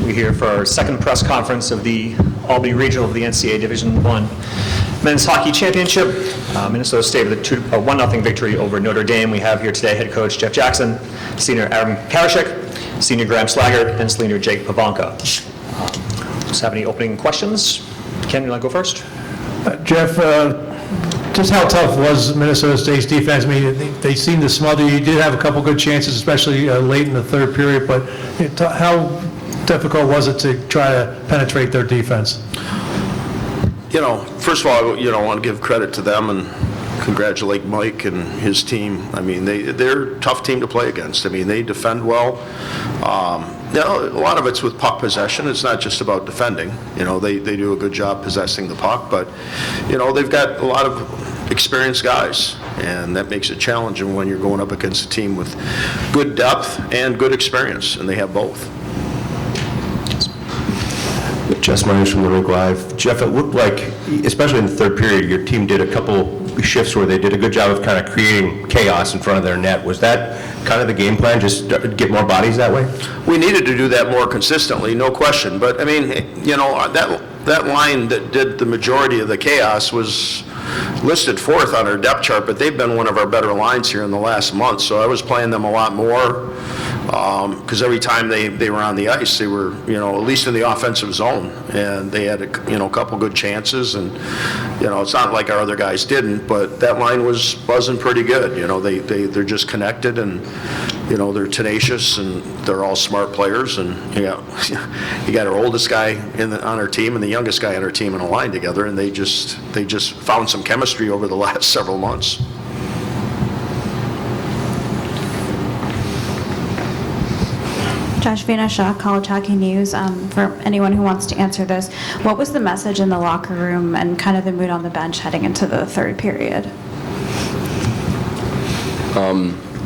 We're here for our second press conference of the Albany Regional of the NCAA Division I Men's Hockey Championship. Minnesota State with a 1-0 victory over Notre Dame. We have here today head coach Jeff Jackson, senior Adam Karashik, senior Graham Slaggert, and senior Jake Pivonka. Just have any opening questions? Ken, you want to go first? Jeff, just how tough was Minnesota State's defense? I mean, they seemed to smother you. You did have a couple good chances, especially late in the third period, but how difficult was it to try to penetrate their defense? You know, first of all, I want to give credit to them and congratulate Mike and his team. I mean, they're a tough team to play against. I mean, they defend well. A lot of it's with puck possession. It's not just about defending. You know, they do a good job possessing the puck, but, they've got a lot of experienced guys, and that makes it challenging when you're going up against a team with good depth and good experience, and they have both. Jess Myers from the Rink Live. Jeff, it looked like, especially in the third period, your team did a couple shifts where they did a good job of kind of creating chaos in front of their net. Was that kind of the game plan, just get more bodies that way? We needed to do that more consistently, no question. But, I mean, that line that did the majority of the chaos was listed fourth on our depth chart, but they've been one of our better lines here in the last month. So I was playing them a lot more because every time they were on the ice, they were, at least in the offensive zone, and they had a couple good chances, and it's not like our other guys didn't, but that line was buzzing pretty good. They're just connected, and they're tenacious, and they're all smart players, and you got our oldest guy on our team and the youngest guy on our team in a line together, and they just found some chemistry over the last several months. Josh Vanashaw, College Hockey News. For anyone who wants to answer this, what was the message in the locker room and kind of the mood on the bench heading into the third period?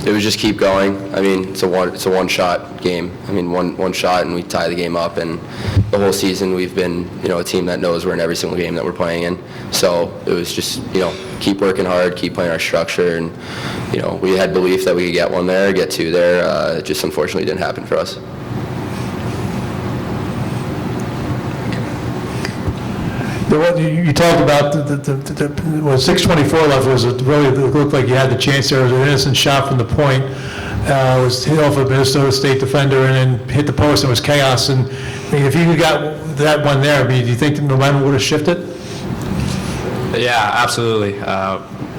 It was just keep going. I mean, it's a one-shot game. I mean, one shot and we tie the game up. And the whole season we've been, a team that knows we're in every single game that we're playing in. So it was just, keep working hard, keep playing our structure, and we had belief that we could get one there, get two there. It just unfortunately didn't happen for us. You talked about when 6:24 left, it looked like you had the chance there. It was an innocent shot from the point. It was hit off a Minnesota State defender and then hit the post, and it was chaos. And I mean, if you got that one there, do you think the momentum would have shifted? Yeah, absolutely.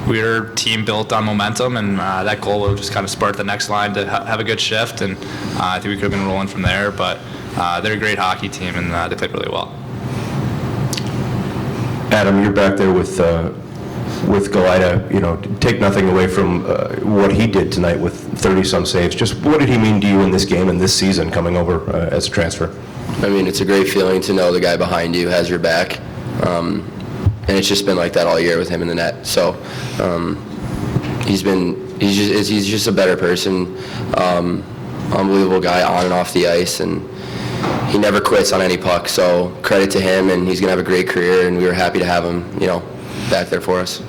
We're a team built on momentum, and that goal will just kind of spark the next line to have a good shift, and I think we could have been rolling from there, but they're a great hockey team, and they played really well. Adam, you're back there with Galida. Take nothing away from what he did tonight with 30-some saves. Just what did he mean to you in this game and this season coming over as a transfer? I mean, it's a great feeling to know the guy behind you has your back. And it's just been like that all year with him in the net. So he's just a better person, unbelievable guy on and off the ice, and he never quits on any puck. So credit to him, and he's gonna have a great career, and we were happy to have him, back there for us.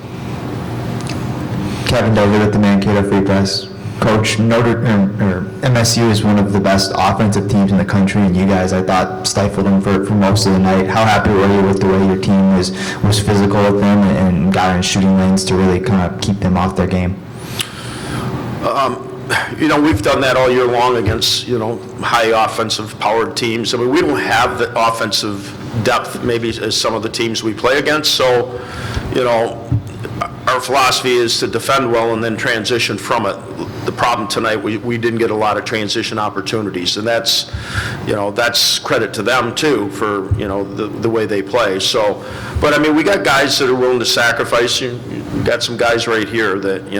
Kevin Dover at the Mankato Free Press. Coach, MSU is one of the best offensive teams in the country, and you guys, I thought, stifled them for most of the night. How happy were you with the way your team was physical with them and got in shooting lanes to really kind of keep them off their game? We've done that all year long against, high offensive powered teams. I mean, we don't have the offensive depth maybe as some of the teams we play against. So, our philosophy is to defend well and then transition from it. The problem tonight, we didn't get a lot of transition opportunities, and that's credit to them too for, the way they play. So, but I mean, we got guys that are willing to sacrifice. We got some guys right here that,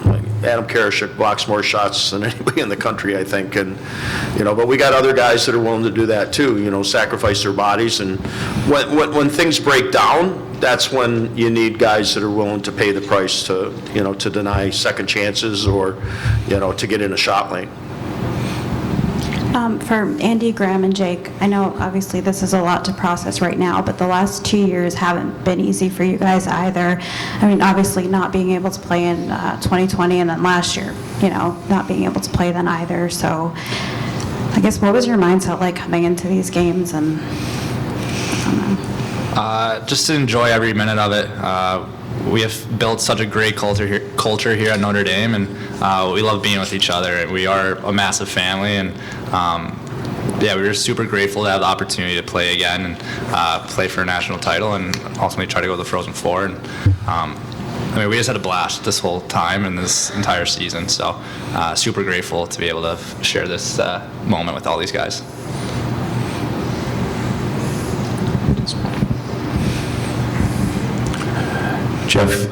like Adam Karashik blocks more shots than anybody in the country, I think, and but we got other guys that are willing to do that too. Sacrifice their bodies, and when things break down, that's when you need guys that are willing to pay the price to to deny second chances or to get in a shot lane. For Andy, Graham, and Jake, I know obviously this is a lot to process right now, but the last 2 years haven't been easy for you guys either. I mean, obviously not being able to play in 2020, and then last year, not being able to play then either. So I guess, what was your mindset like coming into these games and, I don't know. Just to enjoy every minute of it. We have built such a great culture here at Notre Dame, and we love being with each other. And we are a massive family, and yeah, we were super grateful to have the opportunity to play again and play for a national title, and ultimately try to go to the Frozen Four. And I mean, we just had a blast this whole time and this entire season. So super grateful to be able to share this moment with all these guys. Jeff,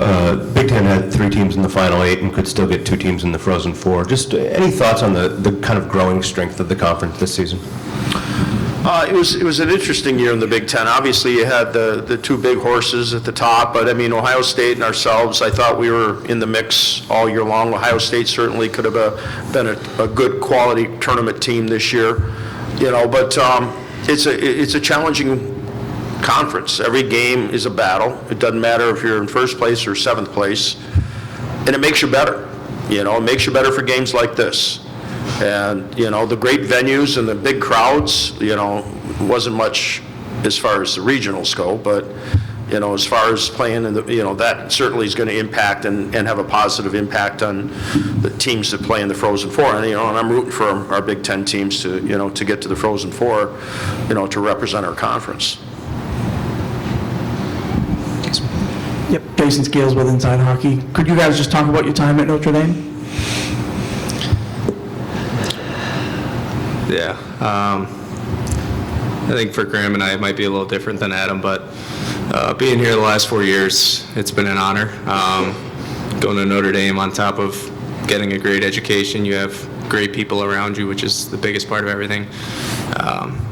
Big Ten had 3 teams in the Final 8 and could still get 2 teams in the Frozen Four. Just any thoughts on the kind of growing strength of the conference this season? It was an interesting year in the Big Ten. Obviously, you had the 2 big horses at the top, but I mean, Ohio State and ourselves, I thought we were in the mix all year long. Ohio State certainly could have been a good quality tournament team this year, but it's a challenging conference. Every game is a battle. It doesn't matter if you're in first place or 7th place, and it makes you better. It makes you better for games like this. And, the great venues and the big crowds, wasn't much as far as the regionals go, but, as far as playing in the, that certainly is going to impact and have a positive impact on the teams that play in the Frozen Four. And, and I'm rooting for our Big Ten teams to, to get to the Frozen Four, to represent our conference. Yep, Jason Scales with Inside Hockey. Could you guys just talk about your time at Notre Dame? Yeah. I think for Graham and I, it might be a little different than Adam, but being here the last 4 years, it's been an honor. Going to Notre Dame on top of getting a great education, you have great people around you, which is the biggest part of everything.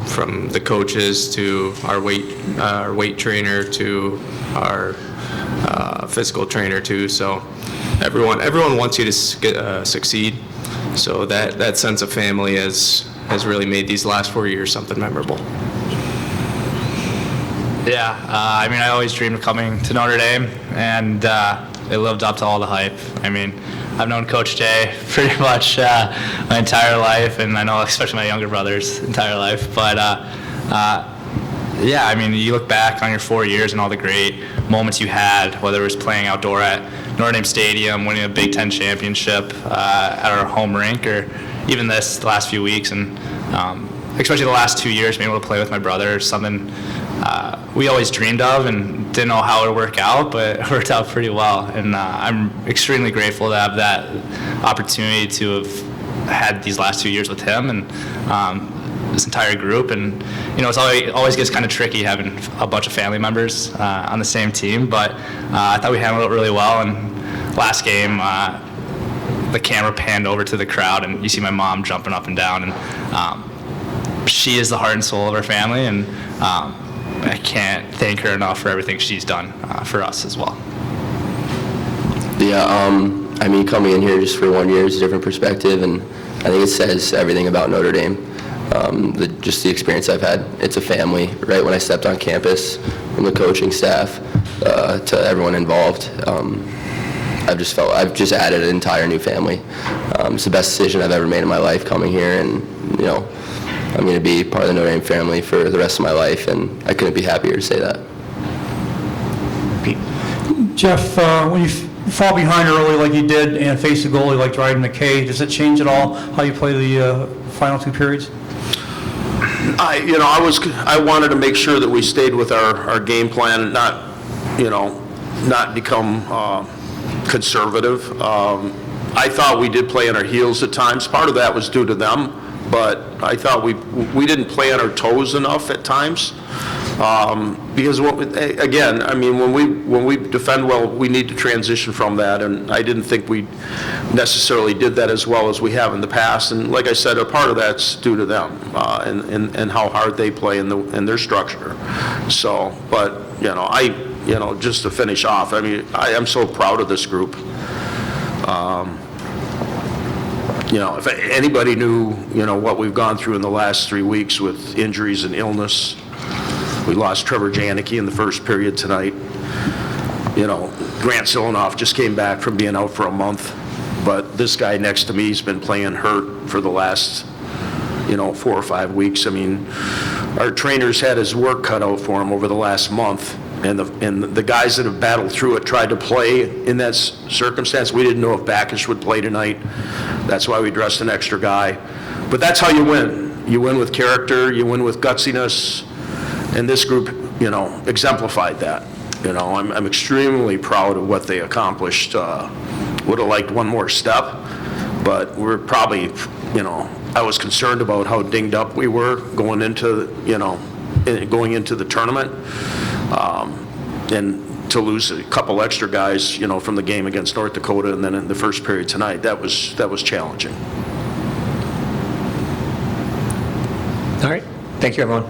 From the coaches to our weight trainer to our physical trainer too. So everyone wants you to succeed. So that sense of family has really made these last 4 years something memorable. Yeah, I mean, I always dreamed of coming to Notre Dame, and it lived up to all the hype. I mean, I've known Coach Jay pretty much my entire life, and I know especially my younger brother's entire life. But yeah, I mean, you look back on your 4 years and all the great moments you had, whether it was playing outdoor at Notre Dame Stadium, winning a Big Ten championship at our home rink, or even the last few weeks, and especially the last 2 years, being able to play with my brother is something we always dreamed of and didn't know how it would work out, but it worked out pretty well. And I'm extremely grateful to have that opportunity to have had these last 2 years with him and this entire group. And it's always gets kind of tricky having a bunch of family members on the same team, but I thought we handled it really well. And last game, the camera panned over to the crowd, and you see my mom jumping up and down, and she is the heart and soul of our family, and I can't thank her enough for everything she's done for us as well. Yeah, I mean, coming in here just for 1 year is a different perspective, and I think it says everything about Notre Dame. Just the experience I've had. It's a family. Right when I stepped on campus, from the coaching staff to everyone involved, I've just added an entire new family. It's the best decision I've ever made in my life coming here, and I'm going to be part of the Notre Dame family for the rest of my life, and I couldn't be happier to say that. Jeff, when you fall behind early like you did and face the goalie like Dryden McKay, does it change at all how you play the final 2 periods? I wanted to make sure that we stayed with our game plan and not become conservative. I thought we did play on our heels at times. Part of that was due to them, but I thought we didn't play on our toes enough at times. Because again, I mean, when we defend well, we need to transition from that, and I didn't think we necessarily did that as well as we have in the past. And like I said, a part of that's due to them and how hard they play in their structure. So, but just to finish off, I mean, I am so proud of this group. If anybody knew, what we've gone through in the last 3 weeks with injuries and illness. We lost Trevor Janicki in the first period tonight. Grant Silanoff just came back from being out for a month, but this guy next to me has been playing hurt for the last, 4 or 5 weeks. I mean, our trainers had his work cut out for him over the last month, and the guys that have battled through it tried to play in that circumstance. We didn't know if Backus would play tonight. That's why we dressed an extra guy. But that's how you win. You win with character, you win with gutsiness, and this group, exemplified that. I'm extremely proud of what they accomplished. Would have liked one more step, but we're probably, I was concerned about how dinged up we were going into the tournament. And to lose a couple extra guys, from the game against North Dakota and then in the first period tonight, that was challenging. All right. Thank you, everyone.